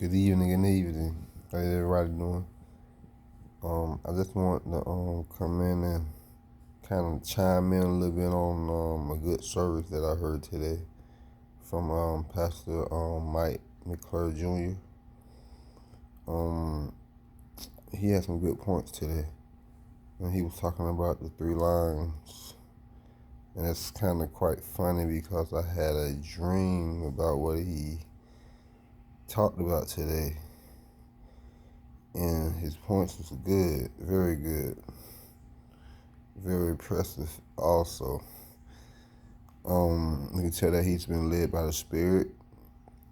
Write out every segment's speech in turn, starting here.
Good evening, good evening. How everybody doing? I just want to come in and kind of chime in a little bit on a good service that I heard today from Pastor Mike McClure Jr. Um, he had some good points today, and he was talking about the three lines, and it's kind of quite funny because I had a dream about what he talked about today. And his points was good, very good, very impressive also. You can tell that he's been led by the Spirit,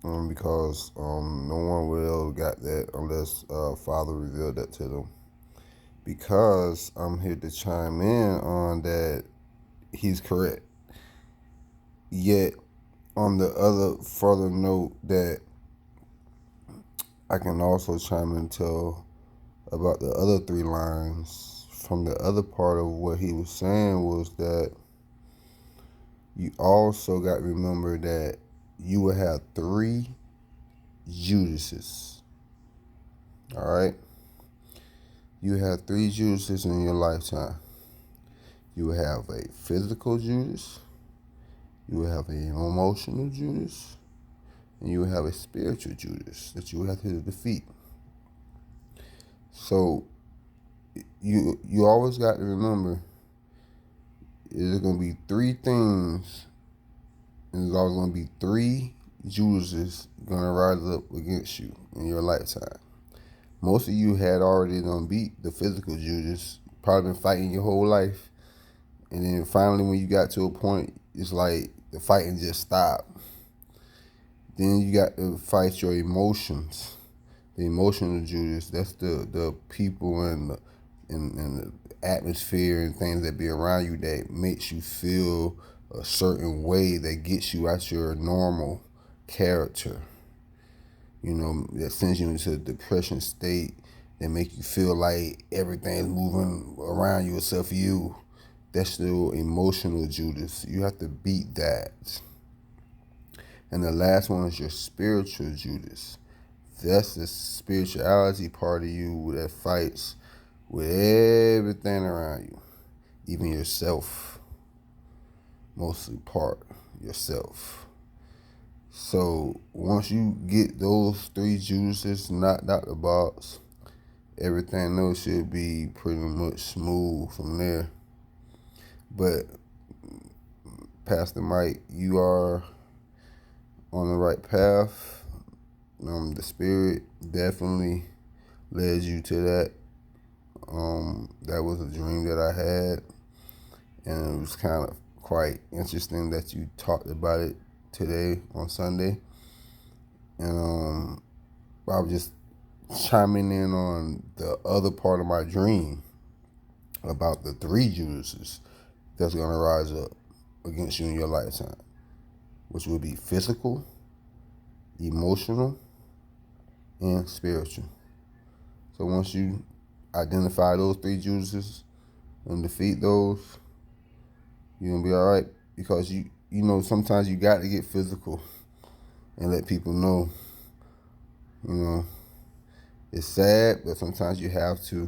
because no one would ever got that unless Father revealed that to them. Because I'm here to chime in on that he's correct. Yet, on the other further note that I can also chime in and tell about the other three lines from the other part of what he was saying was that you also got to remember that you will have three Judases. All right? You have three Judases in your lifetime. You will have a physical Judas, you will have an emotional Judas, and you will have a spiritual Judas that you will have to defeat. So you always got to remember there's going to be three things, and there's always going to be three Judases going to rise up against you in your lifetime. Most of you had already done beat the physical Judas, probably been fighting your whole life, and then finally when you got to a point, it's like the fighting just stopped. Then you got to fight your emotions. The emotional Judas, that's the people and the atmosphere and things that be around you that makes you feel a certain way that gets you out your normal character. That sends you into a depression state that make you feel like everything's moving around you except for you. That's the emotional Judas. You have to beat that. And the last one is your spiritual Judas. That's the spirituality part of you that fights with everything around you, even yourself, mostly part yourself. So once you get those three Judases knocked out the box, everything else should be pretty much smooth from there. But Pastor Mike, you are on the right path. The Spirit definitely led you to that. That was a dream that I had, and it was kind of quite interesting that you talked about it today on Sunday. And I was just chiming in on the other part of my dream about the three Judases that's going to rise up against you in your lifetime, which will be physical, emotional, and spiritual. So once you identify those three Judases and defeat those, you're going to be all right. Because you know sometimes you got to get physical and let people know. It's sad, but sometimes you have to.